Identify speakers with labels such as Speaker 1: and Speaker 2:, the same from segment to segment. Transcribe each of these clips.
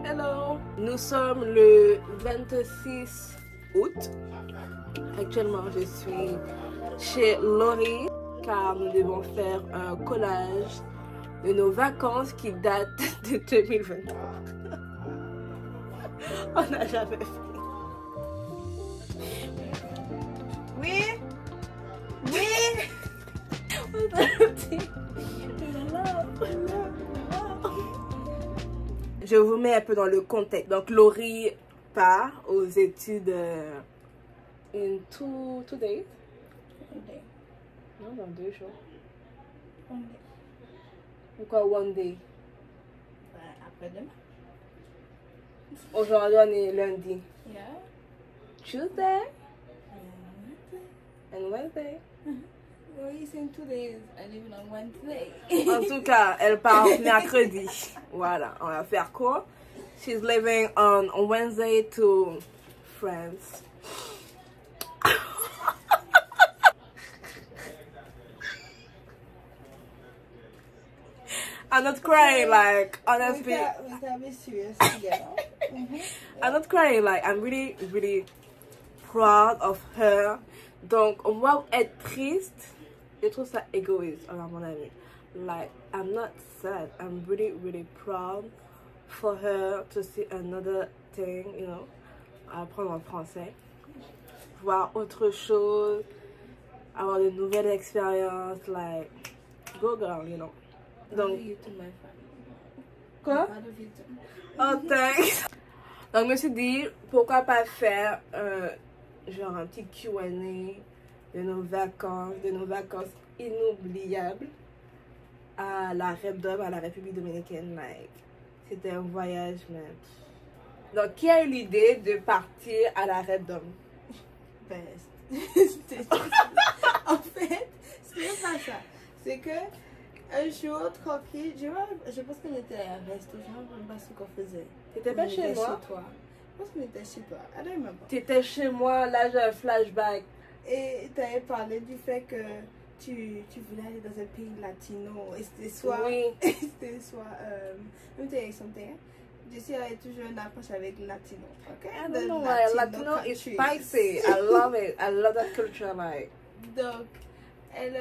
Speaker 1: Hello. Nous sommes le 26 août. Actuellement, je suis chez Laurie car nous devons faire un collage de nos vacances qui datent de 2023. On n'a jamais fait. Oui. Oui. Je vous mets un peu dans le contexte. Donc, Laurie part aux études in two days.
Speaker 2: One day.
Speaker 1: Non, dans 2 jours.
Speaker 2: One day.
Speaker 1: Pourquoi one day?
Speaker 2: Après-demain.
Speaker 1: Aujourd'hui, on est lundi.
Speaker 2: Yeah.
Speaker 1: Tuesday and Wednesday.
Speaker 2: Well, you saying 2 days. I live on Wednesday.
Speaker 1: En tout cas, elle part mercredi. Voilà, on va faire quoi? She's leaving on Wednesday to France. I'm not crying, like, honestly.
Speaker 2: We can be serious together.
Speaker 1: I'm not crying, like, I'm really, really proud of her. Donc, on va être triste. Je trouve ça égoïste, à mon avis. Like, I'm not sad. I'm really, really proud for her to see another thing, you know. Apprendre en français. Voir autre chose. Avoir de nouvelles expériences. Like, go girl, you know. Donc, quoi? Oh, thanks. Donc, je me suis dit, pourquoi pas faire genre un petit Q&A de nos vacances inoubliables à la Repdom, à la République Dominicaine. Like, c'était un voyage, même. Donc, qui a eu l'idée de partir à la Repdom?
Speaker 2: En fait, c'est pas ça. C'est que un jour, tranquille, je pense qu'on était à un resto, je ne sais pas ce qu'on faisait.
Speaker 1: T'étais pas chez moi?
Speaker 2: Chez toi. Je pense qu'on était chez toi. I don't remember.
Speaker 1: T'étais chez moi, là j'ai un flashback.
Speaker 2: Et tu avais parlé du fait que tu voulais aller dans un pays latino. Et c'était soit.
Speaker 1: Oui.
Speaker 2: C'était soit. Let me tell you something. Jessie avait toujours une approche avec latino. Okay?
Speaker 1: I don't know why Latino is spicy. I love it. I love that culture, like.
Speaker 2: Donc, elle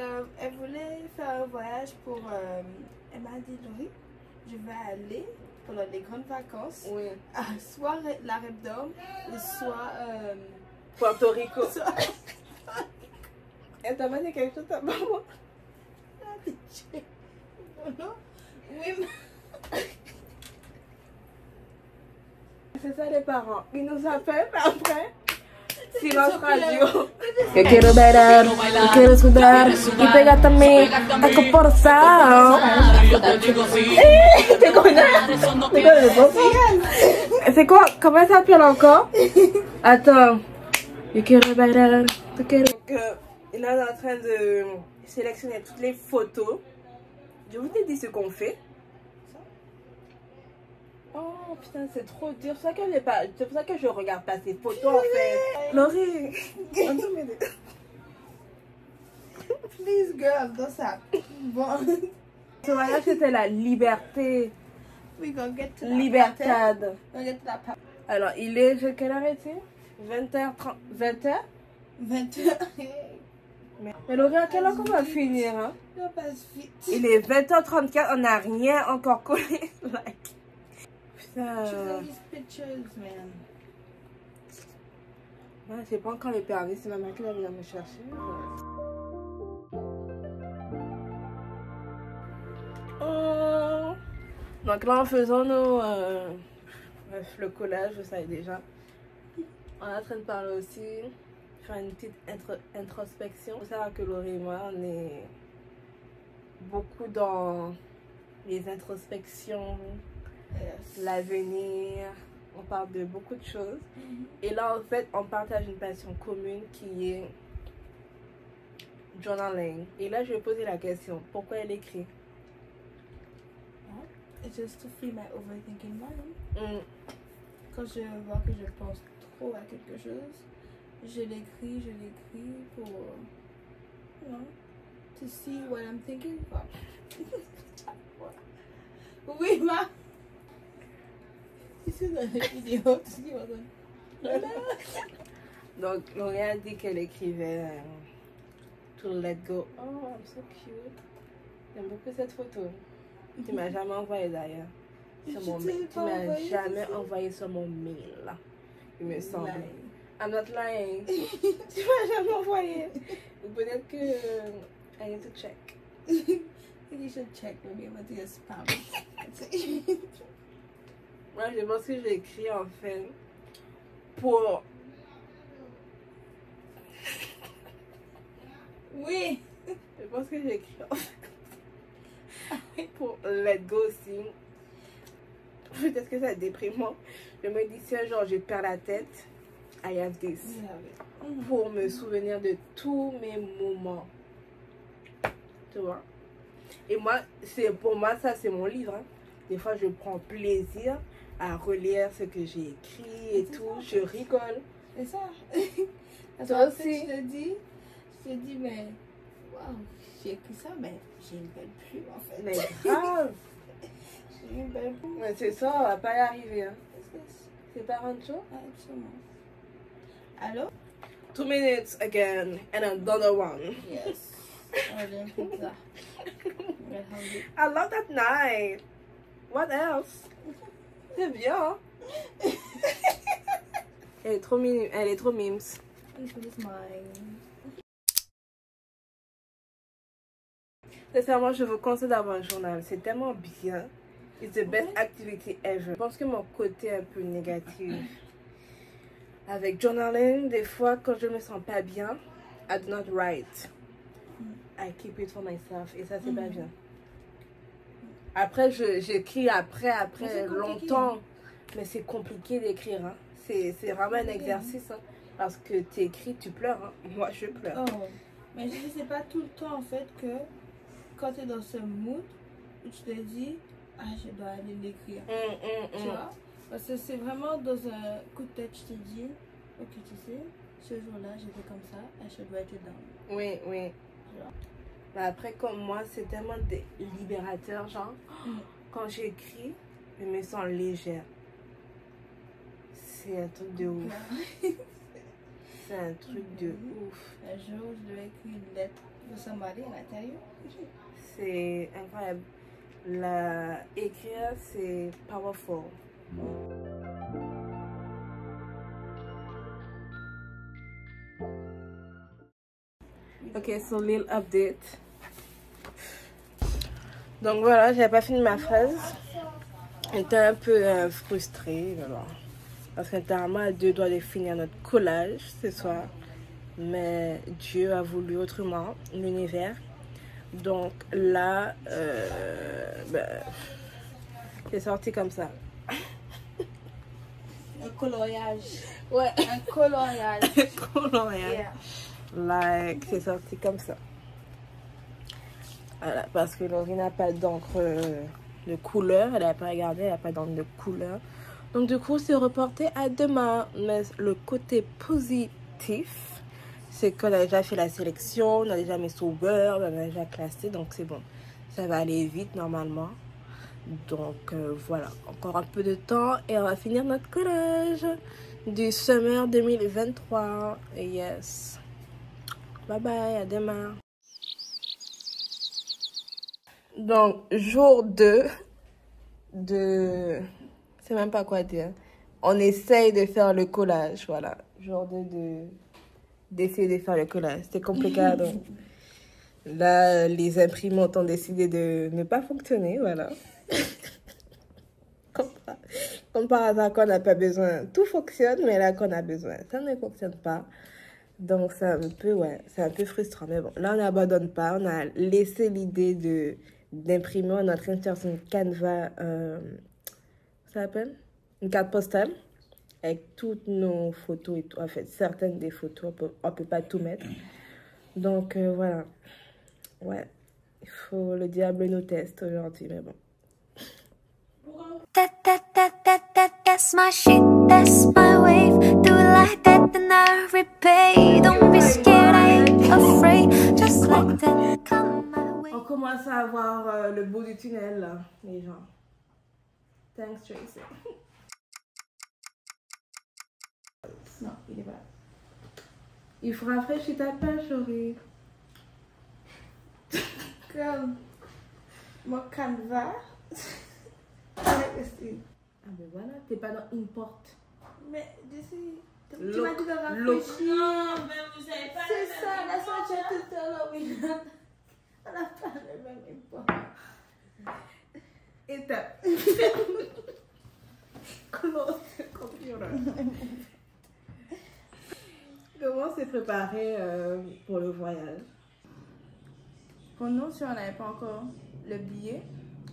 Speaker 2: voulait faire un voyage pour. Elle m'a dit, Laurie, je vais aller pendant les grandes vacances.
Speaker 1: Oui.
Speaker 2: Soit la Repdom, soit.
Speaker 1: Puerto Rico.
Speaker 2: Soit.
Speaker 1: Elle t'a pas dit quelque chose à maman?
Speaker 2: Non? Oui, mais.
Speaker 1: C'est ça les parents. Ils nous appellent après. Silence radio. Yo quiero bailar, yo quiero sudar y pégate a mí, eco por sao. ¿Te connais? C'est quoi? Comment ça s'appelle encore? Attends. Yo quiero bailar, yo quiero. Donc, là, on est en train de sélectionner toutes les photos. Je vous ai dit ce qu'on fait. Oh putain, c'est trop dur. C'est pour ça que je regarde pas ces photos en fait. Laurie,
Speaker 2: Please girl, don't stop. Bon.
Speaker 1: Ce voyage c'était la liberté.
Speaker 2: We gonna get to
Speaker 1: Libertad.
Speaker 2: We'll get to that part.
Speaker 1: Alors, il est. Quelle heure est-il? 20h30. 20h?
Speaker 2: 20h.
Speaker 1: Mais Laurie, à quelle heure qu'on va finir hein?
Speaker 2: Ça passe vite.
Speaker 1: Il est 20h34, on n'a rien encore collé. Like. Putain.
Speaker 2: These pictures, man.
Speaker 1: Ouais, c'est pas encore les permis, c'est ma mère qui va venir me chercher. Oh. Donc là, en faisant le collage, vous savez déjà. On est en train de parler aussi, faire une petite introspection. Vous savez que Laurie et moi, on est beaucoup dans les introspections, l'avenir. On parle de beaucoup de choses. Et là, en fait, on partage une passion commune qui est journaling. Et là, je vais poser la question, pourquoi elle écrit?
Speaker 2: It's just to free my overthinking mind. Quand je vois que je pense trop à quelque chose, je l'écris pour, you know, to see what I'm thinking about. Oui, ma. C'est dans les vidéos.
Speaker 1: Donc, L'Oréal a dit qu'elle écrivait To let go. Oh, I'm so cute. J'aime beaucoup cette photo. Tu m'as jamais envoyé d'ailleurs. Tu m'as jamais envoyé sur mon mail. Il me semble. I'm not lying. Tu m'as jamais envoyé. Peut-être que I need to check.
Speaker 2: You should check maybe with your spam.
Speaker 1: Moi, je pense que j'ai écrit en fait pour.
Speaker 2: Oui.
Speaker 1: Je pense que j'ai écrit en fait pour let go aussi. Peut-être que c'est déprimant. Je me dis, si un jour je perds la tête, I have this. Pour me souvenir de tous mes moments. Tu vois? Et moi, pour moi, ça c'est mon livre. Hein. Des fois, je prends plaisir à relire ce que j'ai écrit et tout. Je rigole.
Speaker 2: C'est ça.
Speaker 1: Toi aussi.
Speaker 2: Je te dis, mais waouh, j'ai écrit ça, mais j'ai une belle plume en fait.
Speaker 1: Mais grave.
Speaker 2: J'ai une belle plume.
Speaker 1: Mais c'est ça, on va pas y arriver. Hein. C'est pas Rancho?
Speaker 2: Absolument. Allô?
Speaker 1: 2 minutes again and another one.
Speaker 2: Yes. Order pizza.
Speaker 1: I love that night. What else? C'est bien. Elle est trop mimes. Elle est trop mimes. Sincèrement, je vous conseille d'avoir un journal. C'est tellement bien. It's the best activity ever. Je pense que mon côté un peu négatif avec journaling, des fois quand je me sens pas bien, I do not write. I keep it for myself. Et ça, c'est pas bien. Après, j'écris après longtemps. Mais c'est compliqué d'écrire. Hein. C'est vraiment un exercice. Hein. Parce que tu écris, tu pleures. Hein. Moi, je pleure.
Speaker 2: Oh. Mais je ne sais pas tout le temps, en fait, que quand tu es dans ce mood, tu te dis, ah, je dois aller l'écrire. Tu vois? Parce que c'est vraiment dans un coup de tête, je te dis, ok, tu sais, ce jour-là, j'étais comme ça, et je dois être down.
Speaker 1: Oui, oui. Mais après, comme moi, c'est tellement libérateur, genre, quand j'écris, je me sens légère. C'est un truc de ouf. C'est un truc de ouf.
Speaker 2: Un jour, je dois écrire une lettre de somebody à l'intérieur.
Speaker 1: C'est incroyable. Écrire, c'est powerful. Ok, so little update. Donc voilà, j'avais pas fini ma phrase. J'étais un peu frustrée, voilà. Parce qu'on était vraiment à 2 doigts de finir notre collage ce soir. Mais Dieu a voulu autrement, l'univers. Donc là, c'est sorti comme ça.
Speaker 2: Un coloriage.
Speaker 1: Ouais.
Speaker 2: Un coloriage.
Speaker 1: Un coloriage.
Speaker 2: Yeah.
Speaker 1: Like, c'est sorti comme ça. Voilà, parce que Laurie n'a pas d'encre de couleur. Elle n'a pas regardé, elle n'a pas d'encre de couleur. Donc du coup, c'est reporté à demain. Mais le côté positif, c'est qu'on a déjà fait la sélection, on a déjà mis sous Word, on a déjà classé, donc c'est bon. Ça va aller vite normalement. Donc voilà, encore un peu de temps et on va finir notre collage du Summer 2023. Yes. Bye bye, à demain. Donc, jour 2 de... C'est même pas quoi dire. On essaye de faire le collage, voilà. Jour 2 d'essayer de faire le collage. C'était compliqué, donc. Là, les imprimantes ont décidé de ne pas fonctionner, voilà. Comme par hasard, quand on n'a pas besoin, tout fonctionne, mais là, quand on a besoin, ça ne fonctionne pas. Donc, c'est un peu, ouais, c'est un peu frustrant. Mais bon, là, on n'abandonne pas. On a laissé l'idée d'imprimer. On est en train de faire une canevas, ça s'appelle une carte postale avec toutes nos photos et tout. En fait, certaines des photos, on peut pas tout mettre. Donc, voilà. Ouais, il faut le diable nous teste aujourd'hui, mais bon.
Speaker 3: That's my shit, that's my wave. Do it like that, then I repay. Don't be scared, I ain't afraid. Just like that, come my way.
Speaker 1: On commence à voir le bout du tunnel, là, les gens. Thanks, Tracy.
Speaker 2: Non, il est pas là.
Speaker 1: Il faut rafraîchir ta page, chérie.
Speaker 2: Comme mon canevas. Avec le style.
Speaker 1: Ah ben voilà, t'es pas dans une porte.
Speaker 2: Mais d'ici, tu
Speaker 1: Look,
Speaker 2: m'as dit de
Speaker 1: look.
Speaker 2: rafraîchir.
Speaker 4: Non, mais vous savez pas.
Speaker 2: C'est ça, la soirée tout à l'heure, oui. On n'a pas le même import.
Speaker 1: Étape. Close the computer. Comment s'est préparé pour le voyage?
Speaker 2: Pour nous, si on n'avait pas encore le billet,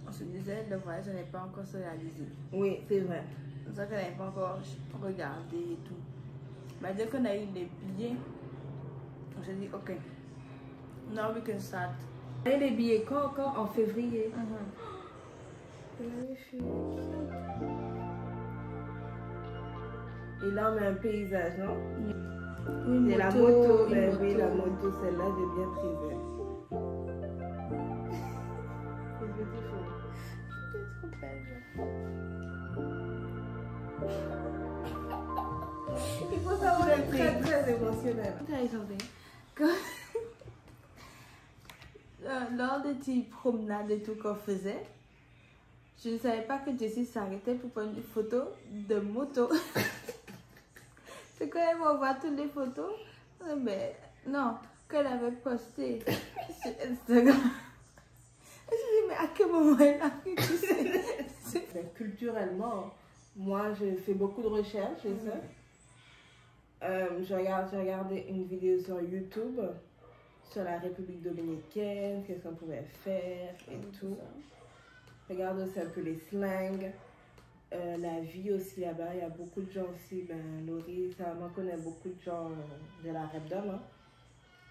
Speaker 2: on se disait le voyage n'est pas encore se réalisé.
Speaker 1: Oui, c'est vrai.
Speaker 2: C'est ça qu'on n'avait pas encore regardé et tout. Mais dès qu'on a eu les billets, on s'est dit, ok, now we can start.
Speaker 1: Et les billets quand encore? En février. Et là, on a un paysage, non?
Speaker 2: Une
Speaker 1: Et la moto,
Speaker 2: une
Speaker 1: ben oui,
Speaker 2: moto.
Speaker 1: la moto, celle-là, j'ai bien prise. C'est beautiful.
Speaker 2: C'est trop belle.
Speaker 1: Il faut savoir être très, très émotionnel.
Speaker 2: Lors des petites promenades et tout qu'on faisait, je ne savais pas que Jessie s'arrêtait pour prendre une photo de moto. C'est quand elle m'envoie toutes les photos, mais non, qu'elle avait posté sur Instagram. Je me suis dit, mais à quel moment elle a vu tout ça?
Speaker 1: Ben, culturellement, moi, je fais beaucoup de recherches et ça. J'ai regardé une vidéo sur YouTube sur la République dominicaine, qu'est-ce qu'on pouvait faire et tout. Regarde aussi un peu les slangs, la vie aussi là-bas. Il y a beaucoup de gens aussi, ben Laurie, ça m'en connaît beaucoup de gens de la Repdom, hein,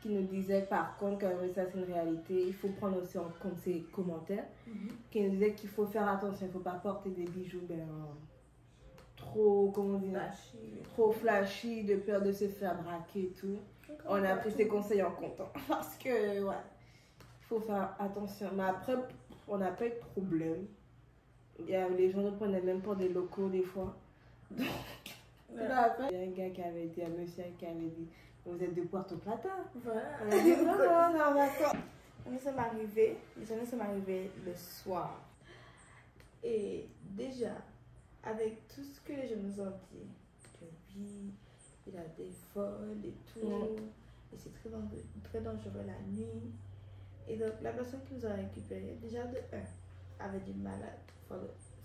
Speaker 1: qui nous disaient par contre, quand même ça c'est une réalité, il faut prendre aussi en compte ces commentaires, qui nous disaient qu'il faut faire attention, il ne faut pas porter des bijoux trop, comment dire, trop flashy, de peur de se faire braquer et tout. On a pris ces conseils en compte, hein, parce que, ouais, il faut faire attention. Mais après, on n'a pas eu de problème. Les gens nous prenaient même pour des locaux des fois. Donc, là, il y a un gars qui avait dit, un monsieur qui avait dit, vous êtes de Puerto Plata.
Speaker 2: Voilà.
Speaker 1: On a dit, non, d'accord.
Speaker 2: Nous sommes arrivés le soir. Et déjà, avec tout ce que les gens nous ont dit, que oui, il a des vols et tout, et c'est très dangereux la nuit. Et donc, la personne qui nous a récupérés, déjà de 1, avait du mal à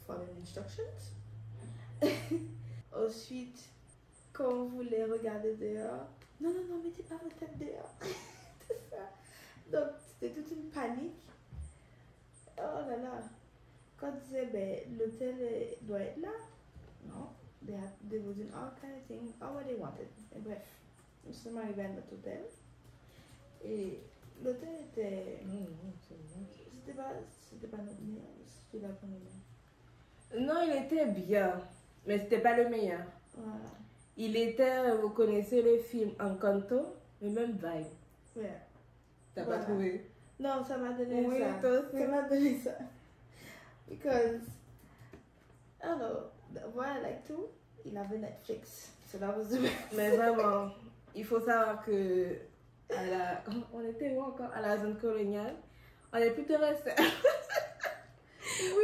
Speaker 2: follow les instructions. Ensuite, quand on voulait regarder dehors, non, mettez pas votre tête dehors. Tout ça. Donc, c'était toute une panique. Oh là là. Quand on disait, ben, l'hôtel doit être là, non. They were doing all kind of things, all what they wanted. Et bref, nous sommes arrivés à notre hôtel. Et l'hôtel était... C'était pas notre meilleur, c'était la première.
Speaker 1: Non, il était bien, mais c'était pas le meilleur.
Speaker 2: Voilà.
Speaker 1: Il était, vous connaissez le film Encanto, le même vibe.
Speaker 2: Ouais.
Speaker 1: T'as
Speaker 2: Voilà.
Speaker 1: pas trouvé?
Speaker 2: Non, ça m'a donné
Speaker 1: Oui,
Speaker 2: ça.
Speaker 1: toi aussi.
Speaker 2: Ça m'a donné ça. Because, I don't know, voilà, like tout, il avait Netflix. So that was the best.
Speaker 1: Mais vraiment, il faut savoir que on était où encore? À la zone coloniale. On est plutôt resté.
Speaker 2: Oui.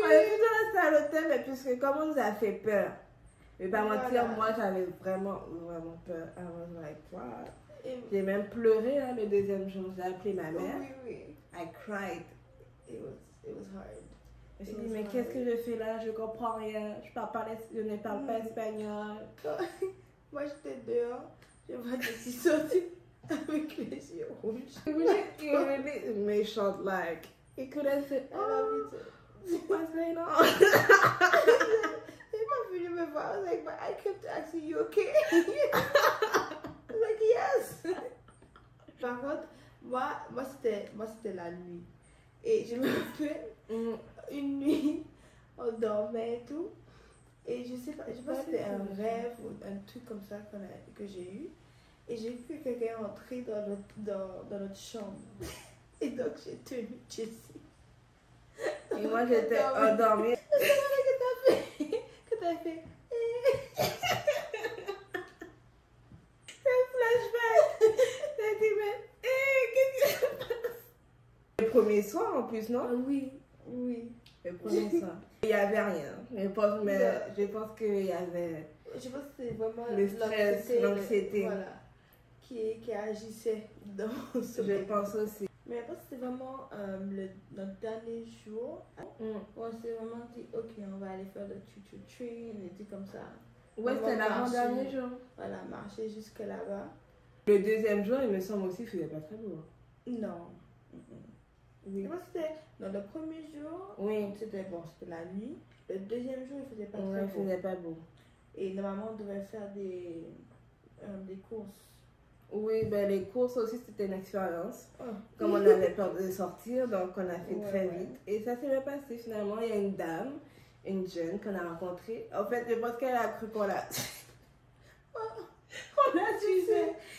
Speaker 1: On est plutôt resté à l'hôtel, mais puisque comme on nous a fait peur. Mais pas mentir,
Speaker 2: Voilà.
Speaker 1: moi j'avais vraiment peur. I was like, wow.
Speaker 2: Et-
Speaker 1: J'ai même pleuré hein, le deuxième jour. J'ai appelé ma mère.
Speaker 2: Oui.
Speaker 1: I cried.
Speaker 2: It was hard.
Speaker 1: Je me suis dit, mais qu'est-ce que je fais là? Je comprends rien. Je ne parle pas espagnol.
Speaker 2: Moi, j'étais dehors, je vois des petits sortir avec les yeux rouges.
Speaker 1: You're really méchante, like. He couldn't say,
Speaker 2: Elle a
Speaker 1: oh,
Speaker 2: vu ça.
Speaker 1: what's going on?
Speaker 2: Elle m'a venu me voir. I was like, but I kept asking you, okay? I was like, yes. Par contre, moi c'était la nuit. Et je me rappelle, une nuit, on dormait et tout. Et je sais pas si c'était un rêve ou un truc comme ça que j'ai eu. Et j'ai vu quelqu'un entrer dans notre chambre. Et donc j'ai tenu Jessie.
Speaker 1: Et moi j'étais endormie.
Speaker 2: Que t'as fait.
Speaker 1: en plus, non?
Speaker 2: Oui, oui.
Speaker 1: Mais prenons ça. Il n'y avait rien. Je pense qu'il y avait
Speaker 2: Je pense que c'est vraiment
Speaker 1: le stress, l'anxiété.
Speaker 2: Voilà. Qui agissait dans ce
Speaker 1: Je pense aussi.
Speaker 2: Mais je pense que c'était vraiment notre dernier jour. Où on s'est vraiment dit, ok, on va aller faire le trick-or-treat, et des trucs comme ça.
Speaker 1: Ouais, c'était l'avant-dernier jour.
Speaker 2: Voilà, marcher jusque là-bas.
Speaker 1: Le deuxième jour, il me semble aussi qu'il ne faisait pas très beau.
Speaker 2: Non.
Speaker 1: Oui.
Speaker 2: Je pense que c'était dans le premier jour,
Speaker 1: Oui.
Speaker 2: c'était bon, c'était la nuit. Le deuxième jour, il faisait pas
Speaker 1: Ouais,
Speaker 2: très
Speaker 1: il
Speaker 2: beau.
Speaker 1: faisait pas beau.
Speaker 2: Et normalement, on devait faire des courses.
Speaker 1: Oui, ben les courses aussi, c'était une expérience.
Speaker 2: Oh.
Speaker 1: Comme on avait peur de sortir, donc on a fait très
Speaker 2: Ouais.
Speaker 1: vite. Et ça s'est bien passé finalement. Il y a une dame, une jeune qu'on a rencontrée. En fait, je pense qu'elle a cru qu'on l'a... on l'a suivi.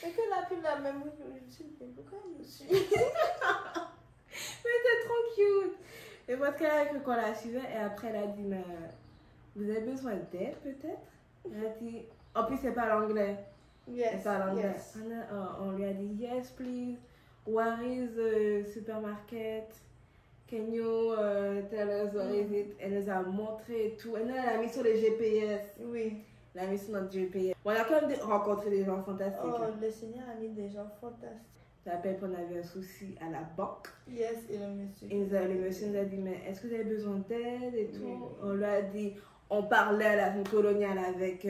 Speaker 2: Et qu'elle a pris la même. Je me suis dit, pourquoi elle me suit?
Speaker 1: Mais c'est trop cute. Et parce qu'elle a cru qu'on la suivait et après elle a dit, mais vous avez besoin d'aide peut-être? Elle a dit, en plus c'est pas l'anglais.
Speaker 2: Yes,
Speaker 1: C'est pas l'anglais.
Speaker 2: yes.
Speaker 1: On lui a dit, yes please, where is the supermarket? Can you tell us where is it? Elle nous a montré tout. Et nous, elle a mis sur les GPS.
Speaker 2: Oui.
Speaker 1: Elle a mis sur notre GPS. Bon, on a quand même rencontré des gens fantastiques.
Speaker 2: Oh,
Speaker 1: hein.
Speaker 2: le Seigneur a mis des gens fantastiques.
Speaker 1: Ça s'appelle qu'on avait un souci à la banque.
Speaker 2: Yes, et le monsieur.
Speaker 1: Le monsieur nous a dit, mais est-ce que vous avez besoin d'aide et tout?
Speaker 2: Oui.
Speaker 1: On lui a dit, on parlait à la zone coloniale avec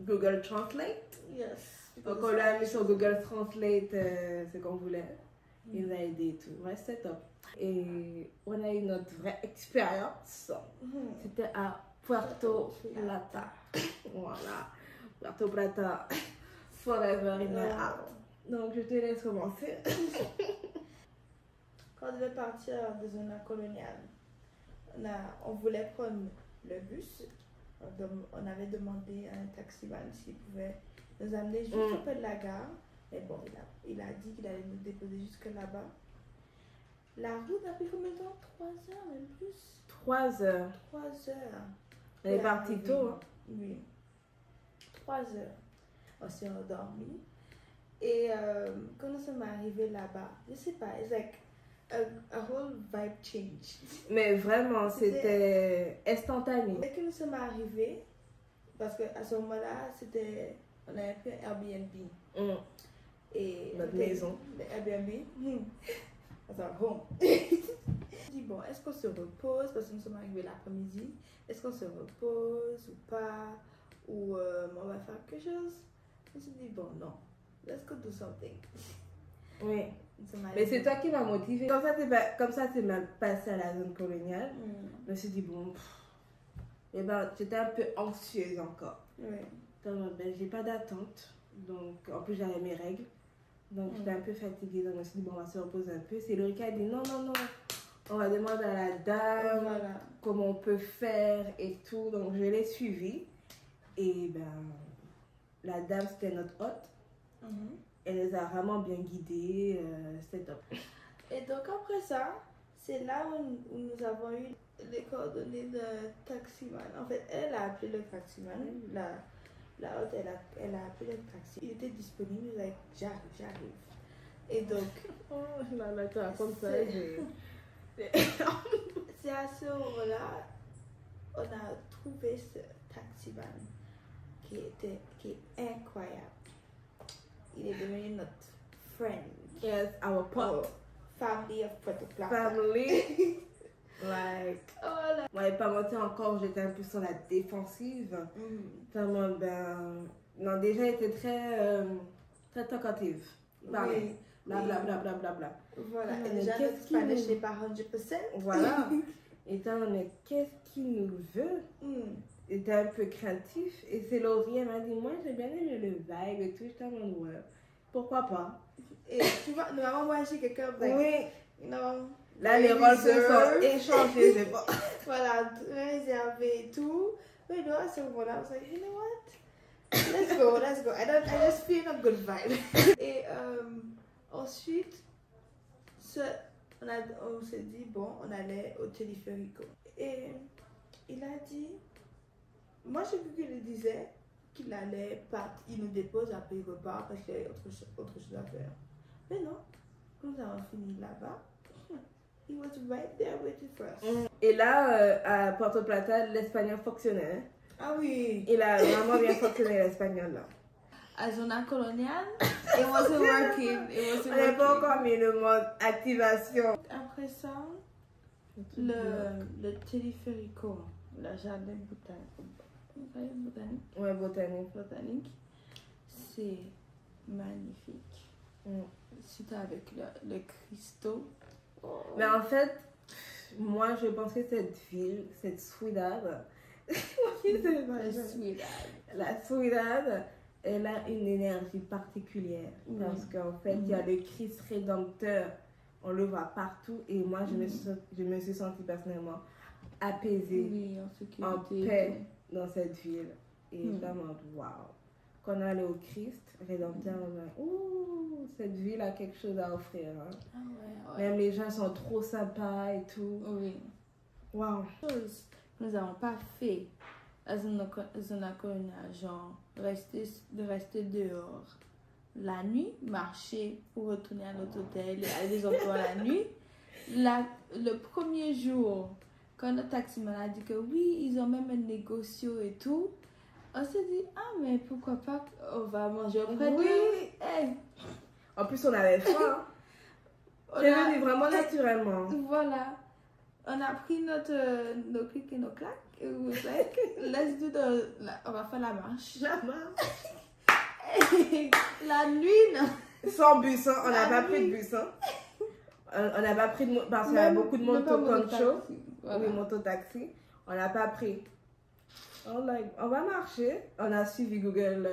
Speaker 1: Google Translate.
Speaker 2: Yes.
Speaker 1: Donc on lui a mis sur Google Translate ce qu'on voulait. Il nous a aidé et tout. Ouais, c'était top. Et on a eu notre vraie expérience. C'était à Puerto Plata. Voilà. Puerto Plata. Forever in my heart. Donc je te laisse commencer.
Speaker 2: Quand on devait partir de zone coloniale, on voulait prendre le bus. On avait demandé à un taximan s'il pouvait nous amener juste un peu de la gare. Mais bon, il a dit qu'il allait nous déposer jusque là-bas. La route a pris combien de temps? 3 heures, même plus.
Speaker 1: 3 heures.
Speaker 2: 3 heures.
Speaker 1: On est parti tôt. Hein.
Speaker 2: Oui. 3 heures. On s'est endormi. Et quand nous sommes arrivés là-bas, je sais pas, it's like a whole vibe change.
Speaker 1: Mais vraiment, c'était instantané.
Speaker 2: Dès que nous sommes arrivés, parce qu'à ce moment-là, on avait pris un Airbnb. Et
Speaker 1: notre maison.
Speaker 2: Le Airbnb. Attends, home. Je dis, bon, est-ce qu'on se repose parce que nous sommes arrivés l'après-midi? Est-ce qu'on se repose ou pas? Ou on va faire quelque chose? Je me suis dit, bon, non. Let's go do something.
Speaker 1: Oui. Mais c'est toi qui m'as motivée. Comme ça, c'est mal passé à la zone coloniale. Je me suis dit, bon, et ben, j'étais un peu anxieuse encore.
Speaker 2: Oui.
Speaker 1: Donc, ben, j'ai pas d'attente. Donc, en plus, j'avais mes règles. Donc, j'étais un peu fatiguée. Donc, je me suis dit, bon, on va se reposer un peu. C'est Laurie qui a dit, non, non, non. On va demander à la dame comment on peut faire et tout. Donc, je l'ai suivie. Et ben, la dame, c'était notre hôte. Elle les a vraiment bien guidés. C'était top.
Speaker 2: Et donc, après ça, c'est là où nous avons eu les coordonnées de taximan. En fait, elle a appelé le taximan. La hôte, elle a appelé le taxi. Il était disponible. Il a dit, j'arrive. Et donc...
Speaker 1: Oh, là, tu racontes ça.
Speaker 2: C'est à ce moment-là, on a trouvé ce taximan qui est incroyable. Il est devenu notre friend.
Speaker 1: Yes, our pot.
Speaker 2: Family of Puerto Plata.
Speaker 1: Family. Like.
Speaker 2: Oh là.
Speaker 1: Ouais, pas mentir encore, j'étais un peu sur la défensive. Tellement, ben. Non, déjà, elle était très talkative.
Speaker 2: Oui.
Speaker 1: Blablabla.
Speaker 2: Voilà.
Speaker 1: Mais
Speaker 2: Et déjà, notre Spanish n'est pas 100%.
Speaker 1: Voilà. Et tant, mais qu'est-ce qu'il nous veut? Il était un peu craintif. Et c'est Laurie, elle m'a dit, moi, j'ai bien aimé le vibe et tout. J'étais en mode, ouais, pourquoi pas?
Speaker 2: Et tu vois, nous avons mangé quelqu'un de...
Speaker 1: Oui.
Speaker 2: Non.
Speaker 1: Là, les rôles se sont échangés, c'est bon.
Speaker 2: Voilà, réservé et tout. Mais là, à ce moment-là, I was like, you know what? Let's go. I just feel a good vibe. Et ensuite, on s'est dit, bon, on allait au Teleférico. Et il a dit, moi j'ai vu qu'il disait qu'il allait partir, il nous dépose, après il repart parce qu'il y a autre chose à faire. Mais non, nous avons fini là-bas. He was right there waiting for us.
Speaker 1: Et là, à Puerto Plata, l'espagnol fonctionnait.
Speaker 2: Ah oui.
Speaker 1: Il a vraiment bien fonctionné l'espagnol là.
Speaker 2: À Zona Colonial, it wasn't working.
Speaker 1: On n'a pas encore mis le mode activation.
Speaker 2: Après ça, le téléphérico, le jardin botanique.
Speaker 1: Ouais, botanique.
Speaker 2: Botanique, c'est magnifique. Surtout avec le cristaux. Oh.
Speaker 1: Mais en fait, moi je pensais cette ville, cette Ciudad, la Ciudad, elle a une énergie particulière. Parce qu'en fait, il y a le Christ rédempteur, on le voit partout. Et moi, je me suis sentie personnellement apaisée, en paix dans cette ville. Et vraiment, waouh! Quand on allait au Christ rédempteur, on a ouh, cette ville a quelque chose à offrir. Hein.
Speaker 2: Ah ouais.
Speaker 1: Même les gens sont trop sympas et tout.
Speaker 2: Oui.
Speaker 1: Waouh!
Speaker 2: Chose que nous n'avons pas fait à Zona Colonial, genre rester dehors la nuit, marcher pour retourner à notre hôtel et aller des emplois la nuit. Le premier jour, quand le taximan a dit que oui, ils ont même un négocio et tout, on s'est dit, ah mais pourquoi pas, on va manger auprès d'eux. Hey.
Speaker 1: En plus, on avait faim. C'est venu vraiment naturellement.
Speaker 2: Voilà. On a pris nos clics et nos claques. Et on was like, let's do on va faire la marche.
Speaker 1: La marche.
Speaker 2: La nuit, non.
Speaker 1: Sans bus, hein. On n'a pas pris de bus. Hein. On n'a pas pris de parce qu'il y avait beaucoup de moto-concho. Voilà. Oui, moto-taxi. On n'a pas pris. On va marcher. On a suivi Google.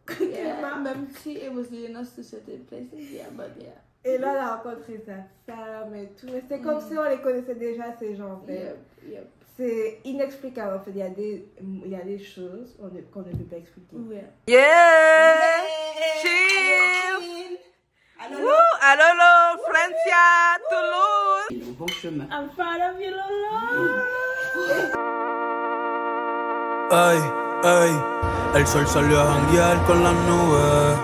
Speaker 2: Même si it was leading us to certain places, yeah, but yeah.
Speaker 1: Et là, on a rencontré sa femme et tout. C'est comme si on les connaissait déjà, ces gens, en fait.
Speaker 2: Yep.
Speaker 1: C'est inexplicable, en fait. Il y a des choses qu'on ne peut pas expliquer.
Speaker 2: Yeah!
Speaker 1: Cheers! Alolo, Francia, Toulouse!
Speaker 4: Bon chemin.
Speaker 2: I'm proud of you, Lolo!
Speaker 5: Ay, el sol salió a janguear con las nubes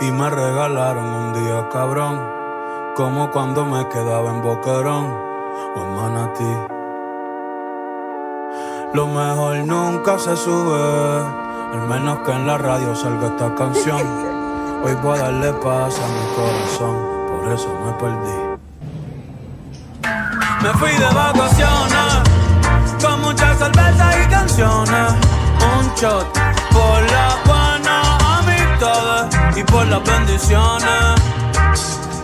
Speaker 5: y me regalaron un día cabrón, como cuando me quedaba en Boquerón o en Manatí. Lo mejor nunca se sube, al menos que en la radio salga esta canción. Hoy voy a darle paz a mi corazón, por eso me perdí. Me fui de vacaciones, con muchas cervezas y canciones. Un shot por las buenas amistades y por las bendiciones.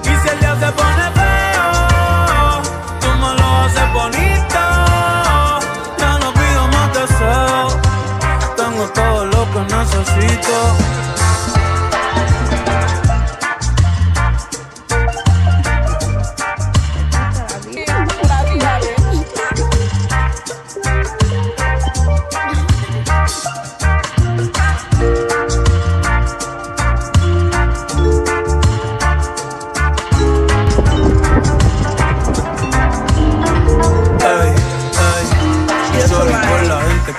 Speaker 5: Y si el día se pone feo, tú me lo haces bonito. Ya no pido más deseos, tengo todo lo que necesito.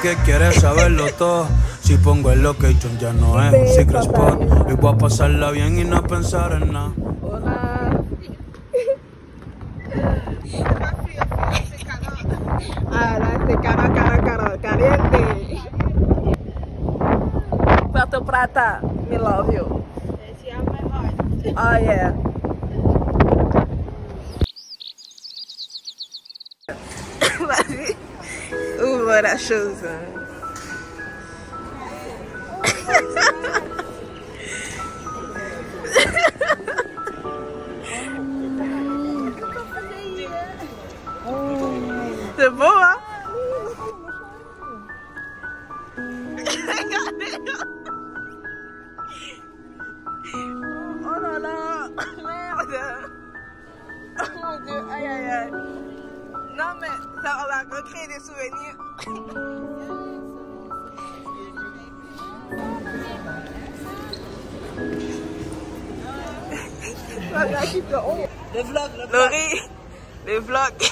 Speaker 5: Que quiere saberlo todo. Si pongo el location ya no es un secret spot. Hoy voy a pasarla bien y no pensar en nada.
Speaker 1: Hola. Ahora este cara caliente. Puerto Plata, me love you.
Speaker 2: It's on my heart.
Speaker 1: Oh yeah. Vas-y. Ouvre la chose. C'est beau, hein? Oh là là! Merde! Oh mon Dieu! Aïe aïe aïe! Non mais ça, on va recréer des souvenirs.
Speaker 4: Le vlog.
Speaker 1: Laurie, les vlogs.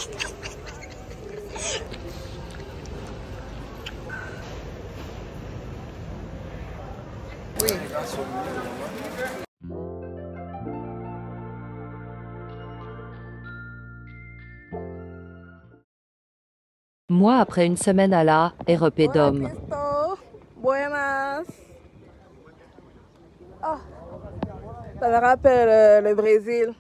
Speaker 1: Oui.
Speaker 6: Moi, après une semaine à la REP d'homme.
Speaker 1: Buenas. Ah, ça me rappelle le Brésil.